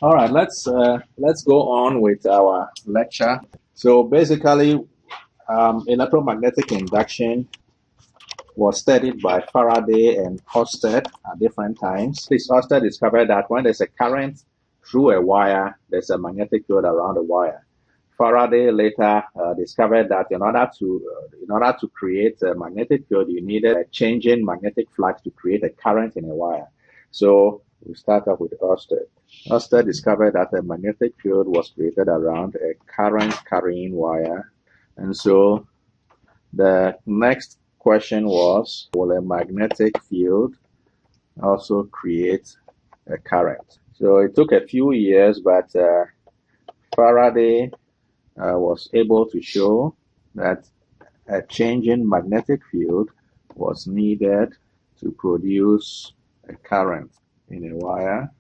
All right, let's go on with our lecture. So basically, electromagnetic induction was studied by Faraday and Ørsted at different times. This Ørsted discovered that when there's a current through a wire, there's a magnetic field around the wire. Faraday later discovered that in order to create a magnetic field, you needed a changing magnetic flux to create a current in a wire. So we start off with Ørsted. Ørsted discovered that a magnetic field was created around a current carrying wire. And so the next question was, will a magnetic field also create a current? So it took a few years, but Faraday was able to show that a changing magnetic field was needed to produce a current in a wire.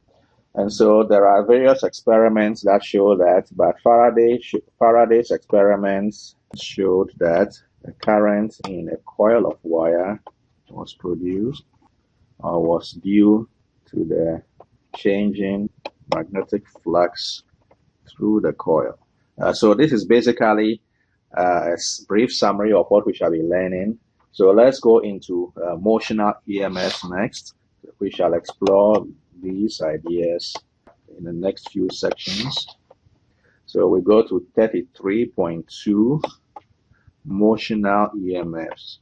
And so there are various experiments that show that, but Faraday's experiments showed that a current in a coil of wire was produced or was due to the changing magnetic flux through the coil. So this is basically a brief summary of what we shall be learning. So let's go into motional EMFs next. We shall explore these ideas in the next few sections. So we go to 33.2, motional EMFs.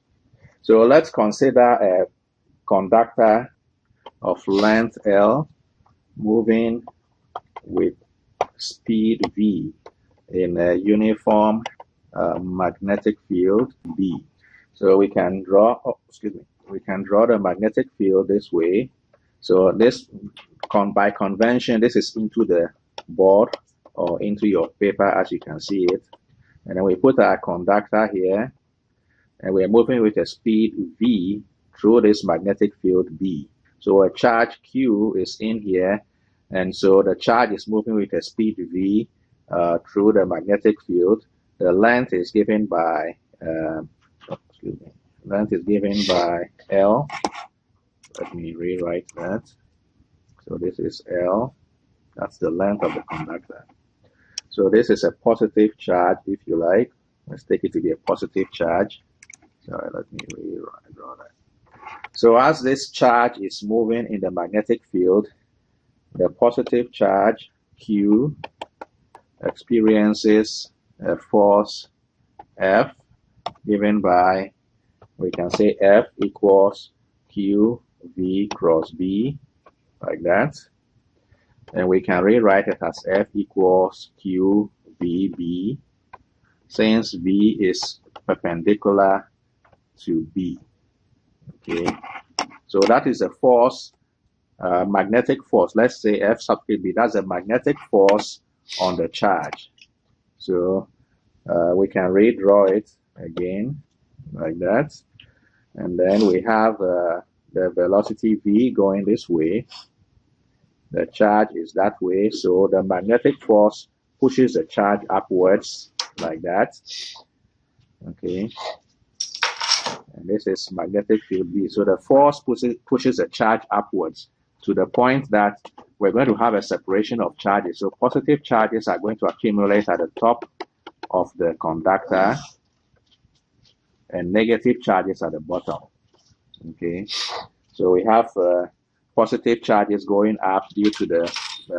So let's consider a conductor of length L moving with speed V in a uniform magnetic field B. So we can draw, we can draw the magnetic field this way. So this, by convention, this is into the board or into your paper as you can see it. And then we put our conductor here, and we're moving with a speed V through this magnetic field B. So a charge Q is in here, and so the charge is moving with a speed V through the magnetic field. The length is given by length is given by L. Let me rewrite that. So this is L. That's the length of the conductor. So this is a positive charge, if you like. Let's take it to be a positive charge. Sorry, let me draw that. So as this charge is moving in the magnetic field, the positive charge Q experiences a force F given by, we can say F equals Q V cross B, like that. And we can rewrite it as F equals Q V B, since V is perpendicular to B. Okay, so that is a force, magnetic force. Let's say F sub B, that's a magnetic force on the charge. So we can redraw it again like that. And then we have the velocity V going this way. The charge is that way. So the magnetic force pushes the charge upwards like that. Okay. And this is magnetic field B. So the force pushes the charge upwards to the point that we're going to have a separation of charges. So positive charges are going to accumulate at the top of the conductor and negative charges at the bottom. Okay. So we have positive charges going up due to the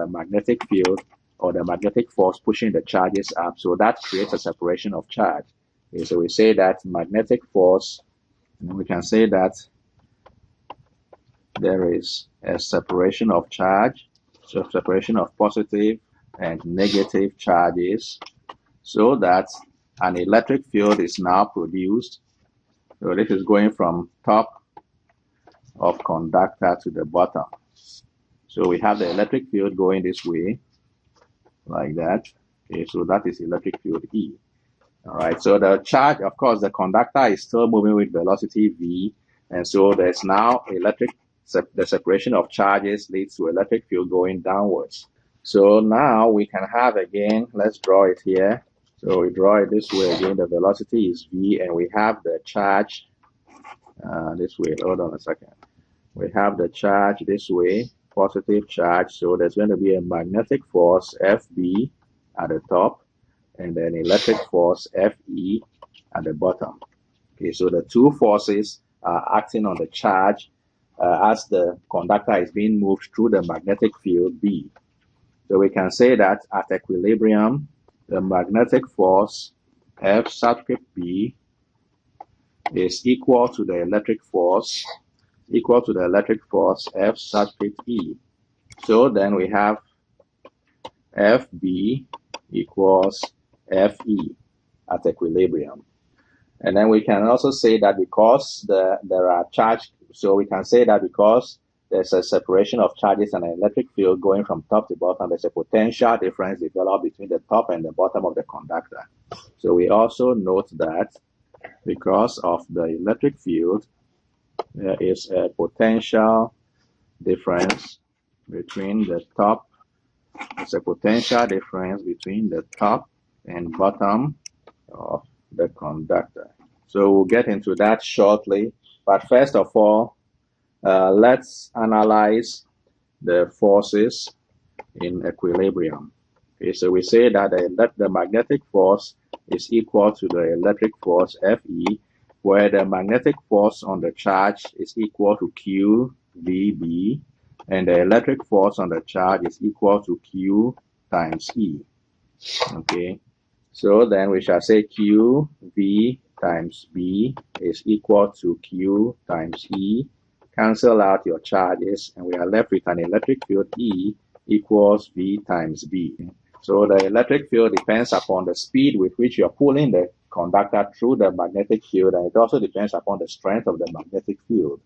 magnetic field or the magnetic force pushing the charges up. So that creates a separation of charge. Okay, so we say that magnetic force, and we can say that there is a separation of charge, so separation of positive and negative charges, so that an electric field is now produced. So this is going from top of conductor to the bottom. So we have the electric field going this way, like that. Okay, so that is electric field E. All right, so the charge, of course, the conductor is still moving with velocity V, and so there's now the separation of charges leads to electric field going downwards. So now we can have again, let's draw it here. So we draw it this way again, the velocity is V, and we have the charge this way. Hold on a second. We have the charge this way, positive charge, so there's going to be a magnetic force FB at the top and then electric force FE at the bottom. Okay, so the two forces are acting on the charge as the conductor is being moved through the magnetic field B. So we can say that at equilibrium, the magnetic force F subscript B is equal to the electric force F subscript E. So then we have FB equals FE at equilibrium. And then we can also say that because there are charge, so we can say that because there's a separation of charges and an electric field going from top to bottom, there's a potential difference developed between the top and the bottom of the conductor. So we also note that because of the electric field, there is a potential difference between the top. There's a potential difference between the top and bottom of the conductor. So we'll get into that shortly. But first of all, let's analyze the forces in equilibrium. Okay, so we say that the magnetic force is equal to the electric force Fe, where the magnetic force on the charge is equal to QVB, and the electric force on the charge is equal to Q times E. Okay, so then we shall say QV times B is equal to Q times E. Cancel out your charges, and we are left with an electric field E equals V times B. So the electric field depends upon the speed with which you're pulling the conductor through the magnetic field, and it also depends upon the strength of the magnetic field.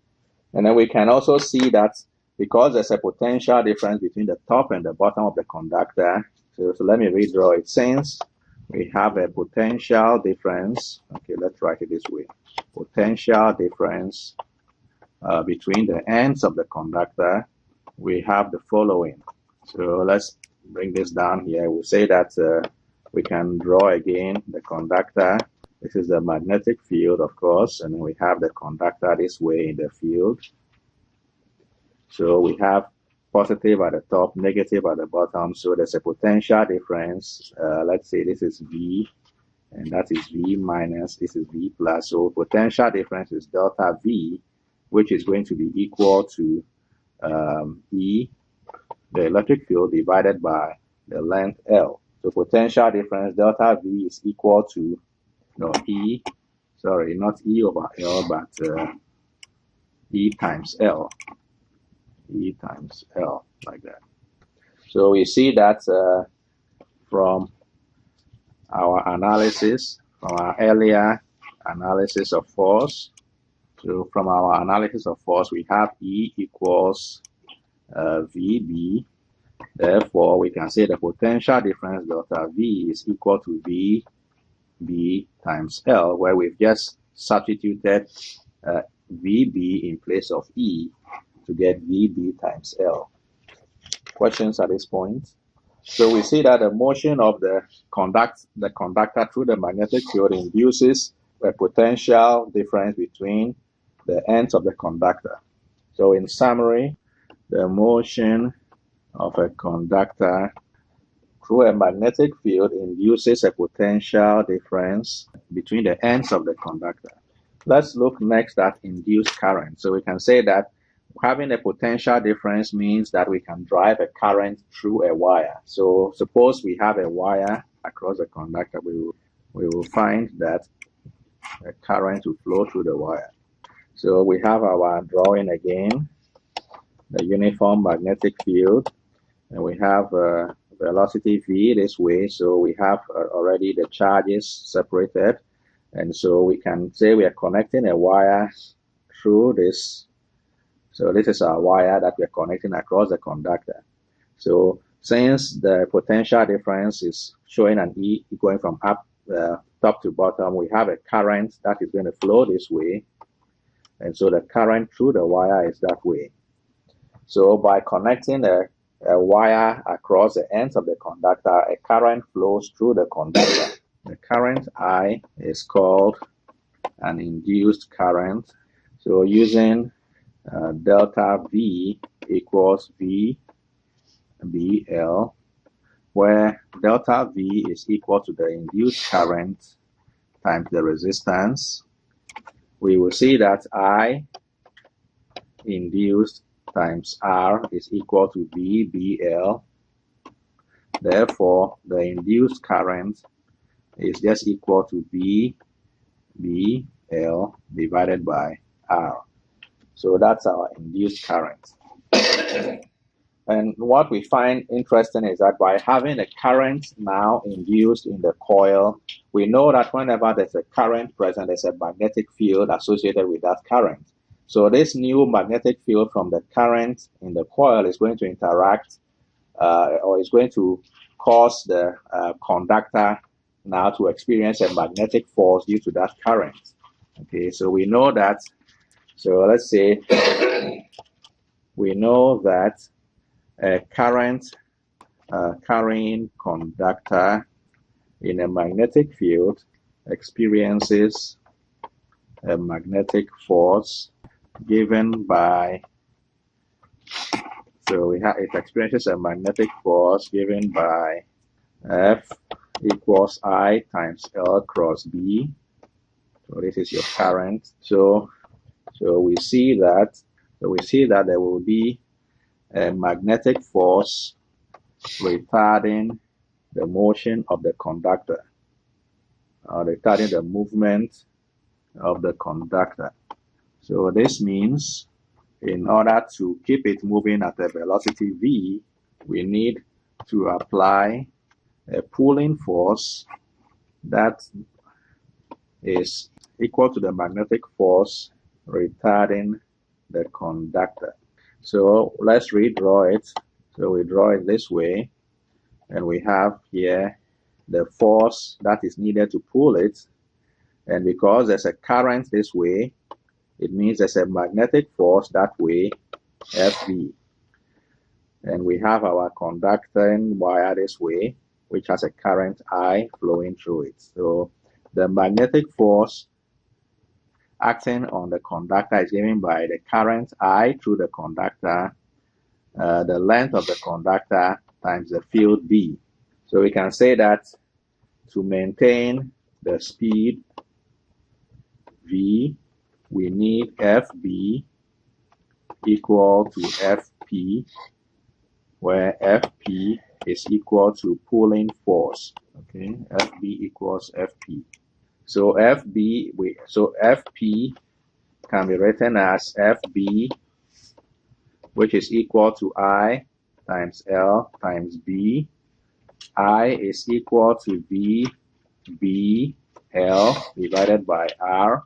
And then we can also see that because there's a potential difference between the top and the bottom of the conductor, so let me redraw it. Since we have a potential difference, okay, let's write it this way. Potential difference between the ends of the conductor, we have the following. So let's bring this down here. We'll say that we can draw again the conductor. This is the magnetic field, of course, and then we have the conductor this way in the field. So we have positive at the top, negative at the bottom. So there's a potential difference. Let's say this is V, and that is V minus, this is V plus. So potential difference is delta V, which is going to be equal to E, the electric field, divided by the length L. So potential difference delta V is equal to E, sorry, not E over L, but E times L. E times L, like that. So we see that from our analysis, from our earlier analysis of force. So from our analysis of force, we have E equals VB. Therefore, we can say the potential difference delta V is equal to VB times L, where we've just substituted VB in place of E to get VB times L. Questions at this point? So we see that the motion of the conductor through the magnetic field induces a potential difference between the ends of the conductor. So in summary, the motion of a conductor through a magnetic field induces a potential difference between the ends of the conductor. Let's look next at induced current. So we can say that having a potential difference means that we can drive a current through a wire. So suppose we have a wire across the conductor, we will find that a current will flow through the wire. So we have our drawing again, the uniform magnetic field, and we have velocity V this way. So we have already the charges separated, and so we can say we are connecting a wire through this. So this is our wire that we are connecting across the conductor. So since the potential difference is showing an E going from top to bottom, we have a current that is going to flow this way. And so the current through the wire is that way. So by connecting a wire across the ends of the conductor, a current flows through the conductor. The current I is called an induced current. So using delta V equals V BL, where delta V is equal to the induced current times the resistance. We will see that I induced times R is equal to V BL. Therefore, the induced current is just equal to V BL divided by R. So that's our induced current. And what we find interesting is that by having a current now induced in the coil, we know that whenever there's a current present, there's a magnetic field associated with that current. So this new magnetic field from the current in the coil is going to interact or is going to cause the conductor now to experience a magnetic force due to that current. Okay, so we know that. So let's say we know that a current carrying conductor in a magnetic field experiences a magnetic force given by, so it experiences a magnetic force given by F equals I times L cross B. So this is your current. So we see that there will be a magnetic force retarding the motion of the conductor, or retarding the movement of the conductor. So this means in order to keep it moving at a velocity v, we need to apply a pulling force that is equal to the magnetic force retarding the conductor. So let's redraw it. So we draw it this way, and we have here the force that is needed to pull it. And because there's a current this way, it means there's a magnetic force that way, Fv. And we have our conducting wire this way, which has a current I flowing through it. So the magnetic force acting on the conductor is given by the current I through the conductor, the length of the conductor times the field B. So we can say that to maintain the speed V, we need Fb equal to Fp, where Fp is equal to pulling force. Okay, Fb equals Fp. So Fp can be written as Fb, which is equal to I times L times B. I is equal to V B L divided by R.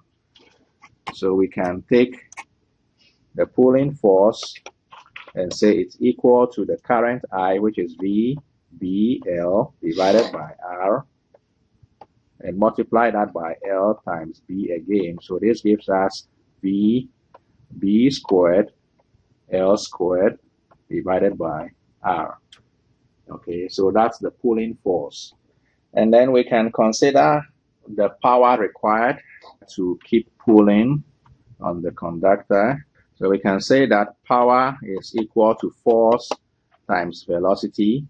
So we can take the pulling force and say it's equal to the current I, which is V B L divided by R, and multiply that by L times B again. So this gives us V B squared L squared divided by R. Okay, so that's the pulling force. And then we can consider the power required to keep pulling on the conductor. So we can say that power is equal to force times velocity.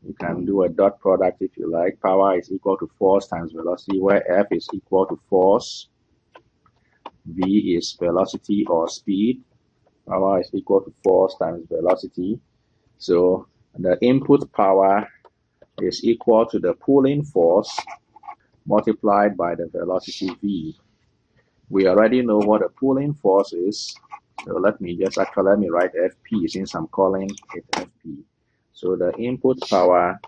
You can do a dot product if you like. Power is equal to force times velocity, where F is equal to force, V is velocity or speed. Power is equal to force times velocity. So the input power is equal to the pulling force multiplied by the velocity v. We already know what the pulling force is. So let me write Fp since I'm calling it Fp. So the input power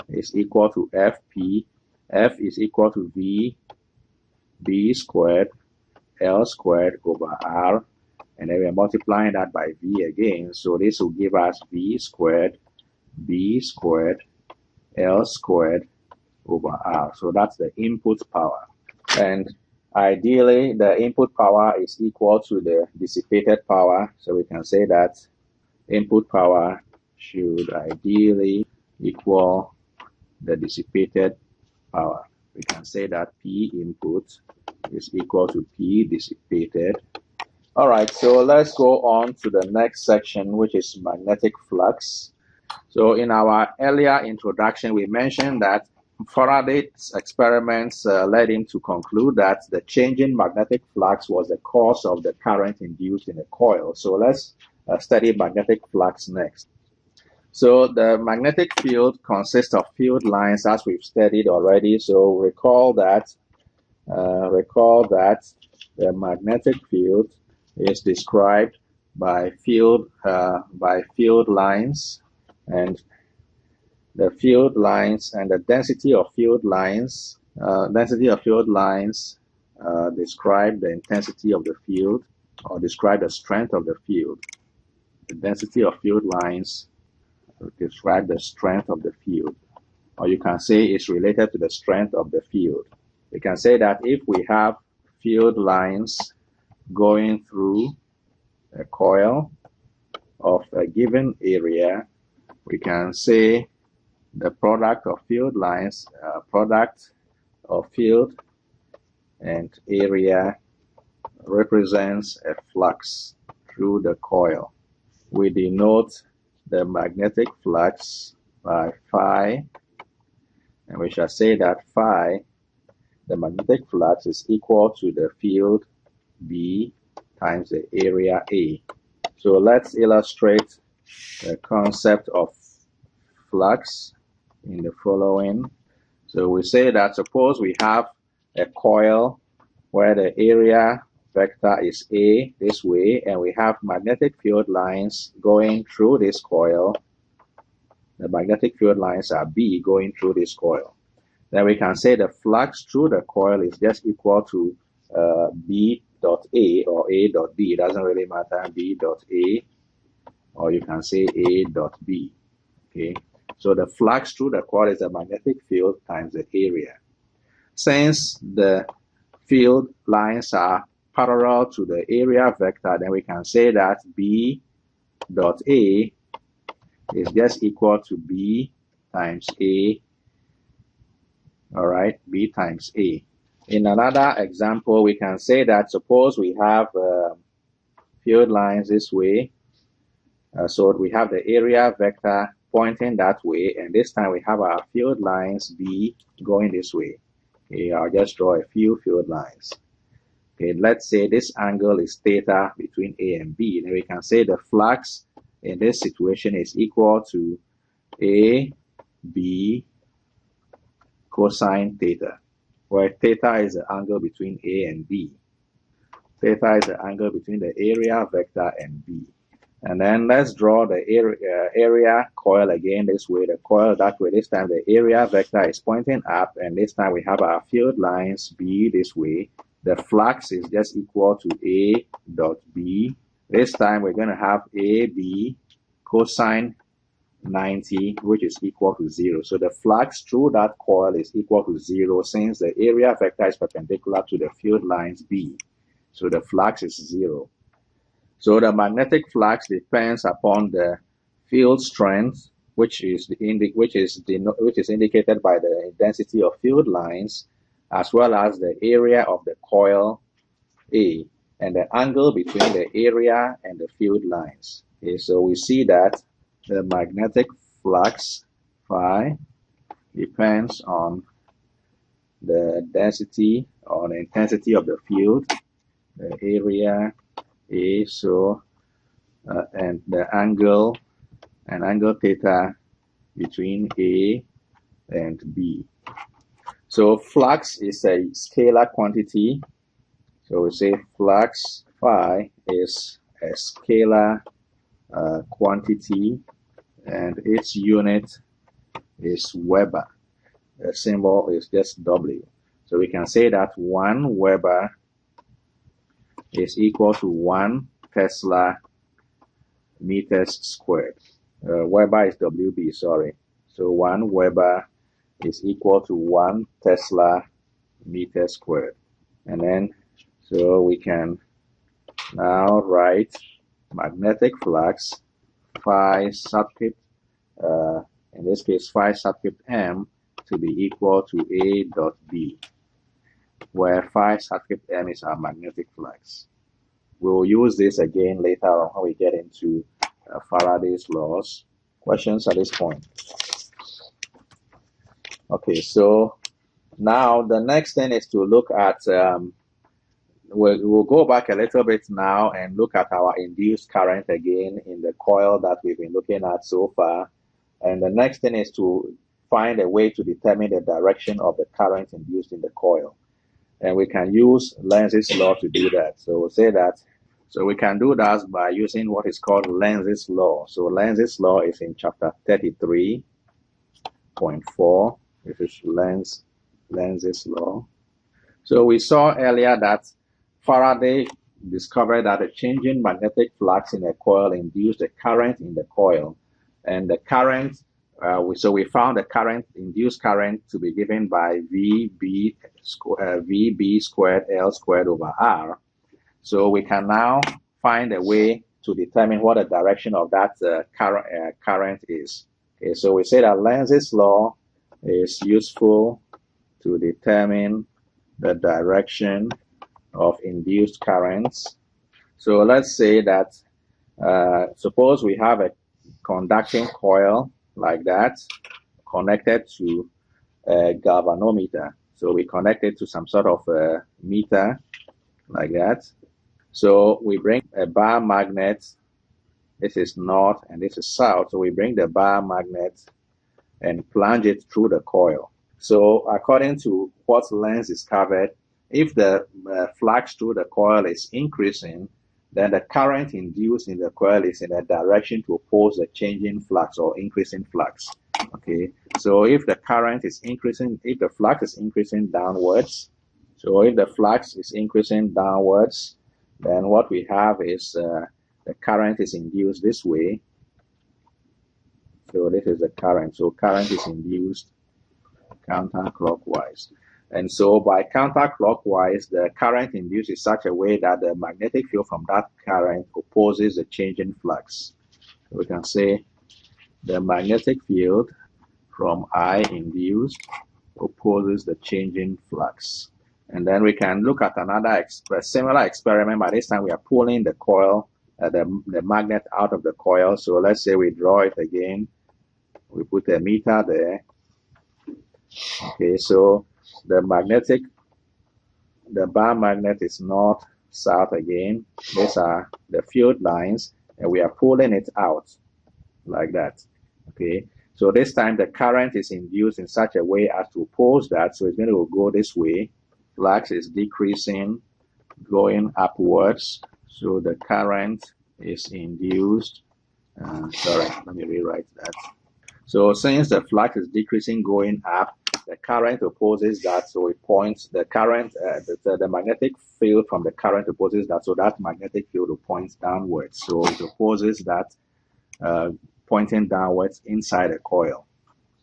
is equal to Fp. F is equal to V B squared L squared over R. And then we're multiplying that by V again. So this will give us V squared B squared L squared over R. So that's the input power. And ideally, the input power is equal to the dissipated power. So we can say that input power should ideally equal the dissipated power. We can say that P input is equal to P dissipated All right, so let's go on to the next section, which is magnetic flux. So in our earlier introduction, we mentioned that Faraday's experiments led him to conclude that the changing magnetic flux was the cause of the current induced in a coil. So let's study magnetic flux next. So the magnetic field consists of field lines, as we've studied already. So recall that the magnetic field is described by field lines, and the field lines and the density of field lines. Describe the intensity of the field, or describe the strength of the field. The density of field lines describe the strength of the field, or you can say it's related to the strength of the field. We can say that if we have field lines going through a coil of a given area, we can say the product of field lines, product of field and area represents a flux through the coil. We denote the magnetic flux by phi, and we shall say that phi, the magnetic flux, is equal to the field B times the area A. So let's illustrate the concept of flux in the following. So we say that suppose we have a coil where the area vector is A this way, and we have magnetic field lines going through this coil. The magnetic field lines are B going through this coil. Then we can say the flux through the coil is just equal to B dot A or A dot B. It doesn't really matter, B dot A, or you can say A dot B. Okay, so the flux through the coil is the magnetic field times the area. Since the field lines are parallel to the area vector, then we can say that B dot A is just equal to B times A. All right, B times A. In another example, we can say that suppose we have field lines this way. So we have the area vector pointing that way, and this time we have our field lines B going this way. Okay, I'll just draw a few field lines. Okay, let's say this angle is theta between A and B. Then we can say the flux in this situation is equal to A, B, cosine theta, where theta is the angle between A and B. Theta is the angle between the area vector and B. And then let's draw the area coil again this way, the coil that way. This time the area vector is pointing up, and this time we have our field lines B this way. The flux is just equal to A dot B. This time we're going to have AB cosine 90, which is equal to 0. So the flux through that coil is equal to 0 since the area vector is perpendicular to the field lines B. So the flux is 0. So the magnetic flux depends upon the field strength, which is indicated by the density of field lines, as well as the area of the coil A and the angle between the area and the field lines. Okay, so we see that the magnetic flux phi depends on the density or the intensity of the field, the area A, so and the angle theta between A and B. So flux is a scalar quantity. So we say flux phi is a scalar quantity, and its unit is Weber. The symbol is just W. So we can say that 1 Weber is equal to 1 Tesla meters squared. Weber is WB, sorry. So 1 Weber is equal to 1 Tesla meter squared. And then, so we can now write magnetic flux phi subscript, in this case phi subscript M, to be equal to A dot B, where phi subscript M is our magnetic flux. we'll use this again later on when we get into Faraday's laws. Questions at this point? Okay, so now the next thing is to look at, we'll go back a little bit now and look at our induced current again in the coil that we've been looking at so far. And the next thing is to find a way to determine the direction of the current induced in the coil. And we can use Lenz's law to do that. So we'll say that. So we can do that by using what is called Lenz's law. So Lenz's law is in chapter 33.4. This is Lenz's law. So we saw earlier that Faraday discovered that a changing magnetic flux in a coil induced a current in the coil. And the current, so we found the current, induced current, to be given by VB squared L squared over R. So we can now find a way to determine what the direction of that current is. Okay, so we say that Lenz's law is useful to determine the direction of induced currents. So let's say that, suppose we have a conducting coil like that connected to a galvanometer. So we connect it to some sort of a meter like that. So we bring a bar magnet. This is north and this is south. So we bring the bar magnet and plunge it through the coil. So according to what Lenz discovered, if the flux through the coil is increasing, then the current induced in the coil is in a direction to oppose the changing flux or increasing flux. Okay, so if the current is increasing, if the flux is increasing downwards, so if the flux is increasing downwards, then what we have is the current is induced this way. So this is the current. So current is induced counterclockwise. And so by counterclockwise, the current induced is such a way that the magnetic field from that current opposes the changing flux. So we can say the magnetic field from I induced opposes the changing flux. And then we can look at another similar experiment. By this time, we are pulling the coil, the magnet out of the coil. So let's say we draw it again. We put a meter there. Okay, so the bar magnet is north, south again. These are the field lines, and we are pulling it out like that. Okay, so this time the current is induced in such a way as to oppose that. So it's going to go this way. Flux is decreasing, going upwards. So the current is induced. Sorry, let me rewrite that. So since the flux is decreasing, going up, the current opposes that, so it points the current, the magnetic field from the current opposes that, so that magnetic field points downwards. So it opposes that pointing downwards inside a coil.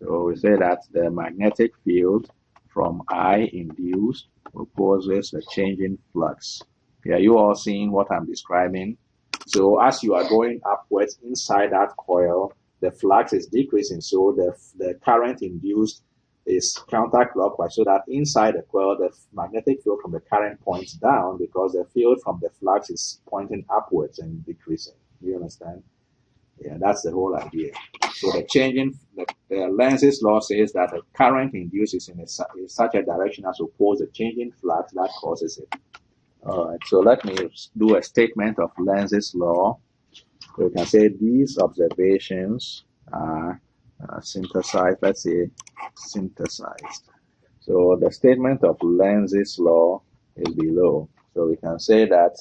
So we say that the magnetic field from I induced opposes the changing flux. Okay, are you all seeing what I'm describing? So as you are going upwards inside that coil, the flux is decreasing, so the current induced is counterclockwise, so that inside the coil, the magnetic field from the current points down because the field from the flux is pointing upwards and decreasing. Do you understand? Yeah, that's the whole idea. So the changing, the Lenz's law says that the current induced is in such a direction as opposed to the changing flux that causes it. All right, so let me do a statement of Lenz's law. So we can say these observations are synthesized, let's say synthesized. So the statement of Lenz's law is below. So we can say that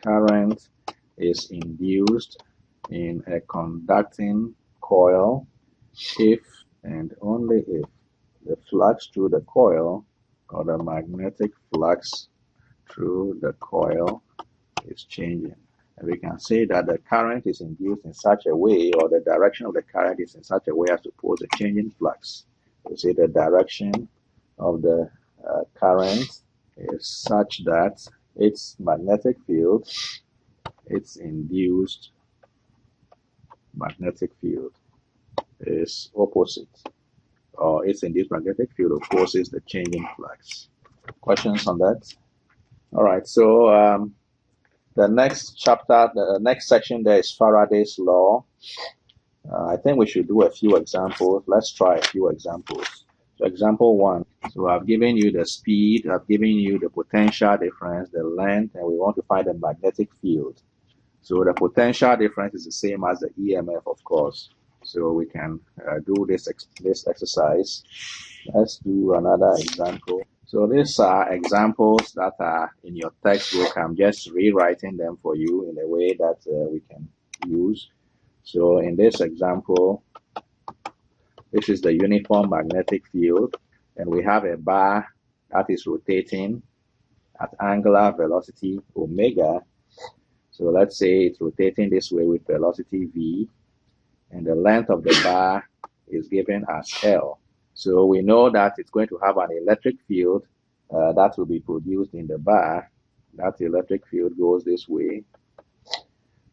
current is induced in a conducting coil if and only if the flux through the coil or the magnetic flux through the coil is changing. And we can say that the current is induced in such a way, or the direction of the current is in such a way as to cause a change in flux. We say the direction of the current is such that its magnetic field, its induced magnetic field is opposite, or its induced magnetic field opposes the changing flux. Questions on that? All right, so The next chapter, the next section there is Faraday's law. I think we should do a few examples. Let's try a few examples. So example 1. So I've given you the speed, I've given you the potential difference, the length, and we want to find the magnetic field. So the potential difference is the same as the EMF, of course. So we can do this exercise. Let's do another example. So these are examples that are in your textbook. I'm just rewriting them for you in a way that we can use. So in this example, this is the uniform magnetic field, and we have a bar that is rotating at angular velocity omega. So let's say it's rotating this way with velocity v, and the length of the bar is given as L. So we know that it's going to have an electric field that will be produced in the bar. That electric field goes this way.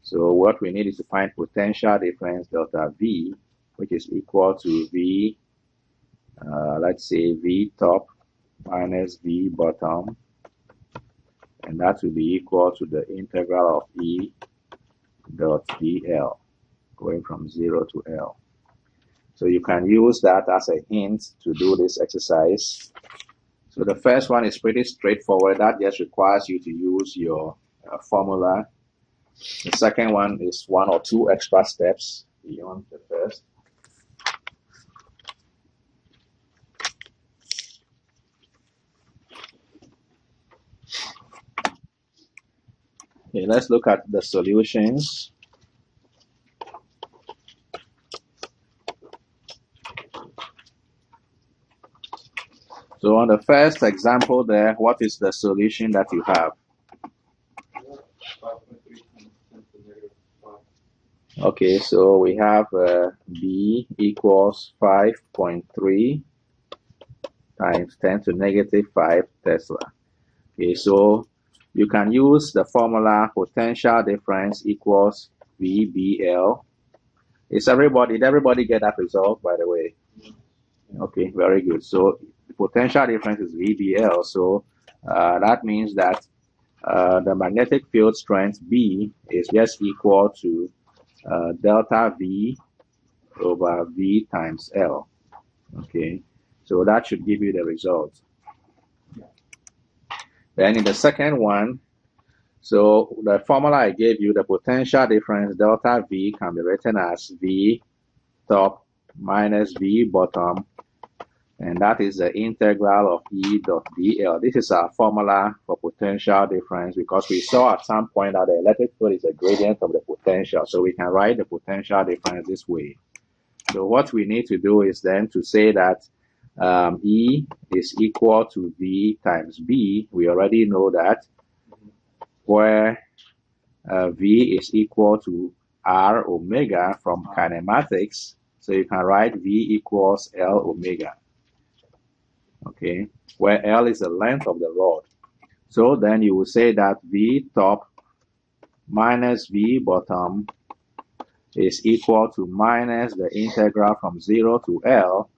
So what we need is to find potential difference delta V, which is equal to V, let's say V top minus V bottom, and that will be equal to the integral of E dot dl, going from 0 to L. So you can use that as a hint to do this exercise. So the first one is pretty straightforward. That just requires you to use your formula. The second one is 1 or 2 extra steps beyond the first. Okay, let's look at the solutions. So on the first example there, what is the solution that you have? Okay, so we have B equals 5.3 times 10 to negative 5 Tesla. Okay, so you can use the formula potential difference equals VBL. Did everybody get that result, by the way? Okay, very good. So the potential difference is VBL. So that means that the magnetic field strength B is just equal to delta V over V times L. Okay, so that should give you the result. Then in the second one, so the formula I gave you, the potential difference delta V can be written as V top minus V bottom, and that is the integral of E dot dl. This is our formula for potential difference because we saw at some point that the electric field is a gradient of the potential. So we can write the potential difference this way. So what we need to do is then to say that E is equal to V times B. We already know that, where V is equal to R omega from kinematics. So you can write V equals L omega. Okay, where L is the length of the rod. So then you will say that V top minus V bottom is equal to minus the integral from 0 to L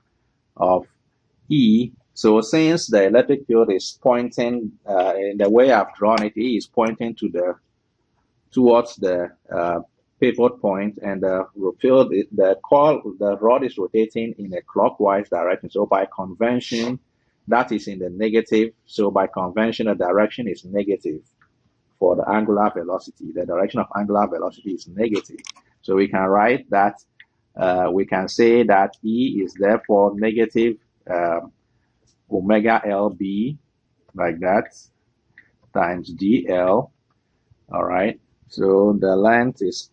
of E. So since the electric field is pointing in the way I've drawn it, E is pointing to towards the pivot point, and the rod is rotating in a clockwise direction. So by convention, that is in the negative. So by convention, the direction is negative for the angular velocity. The direction of angular velocity is negative. So we can write that, we can say that E is therefore negative omega LB, like that, times dl. All right. So the length is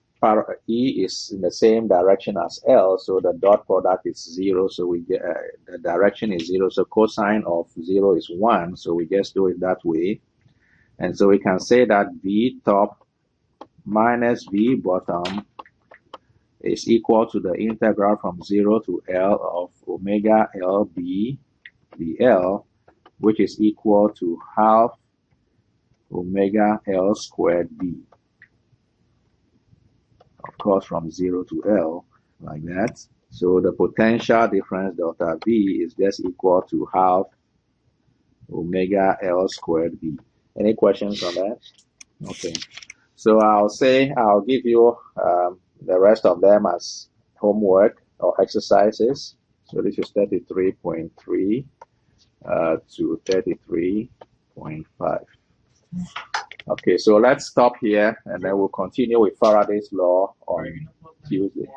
E is in the same direction as L, so the dot product is 0. So we get the direction is 0. So cosine of 0 is 1. So we just do it that way, and so we can say that V top minus V bottom is equal to the integral from 0 to L of omega LB dl, which is equal to half omega L squared B. Of course, from 0 to L, like that. So the potential difference delta V is just equal to half omega L squared B. Any questions on that? Okay. So I'll give you the rest of them as homework or exercises. So this is 33.3 to 33.5. Okay, so let's stop here and then we'll continue with Faraday's law on Tuesday.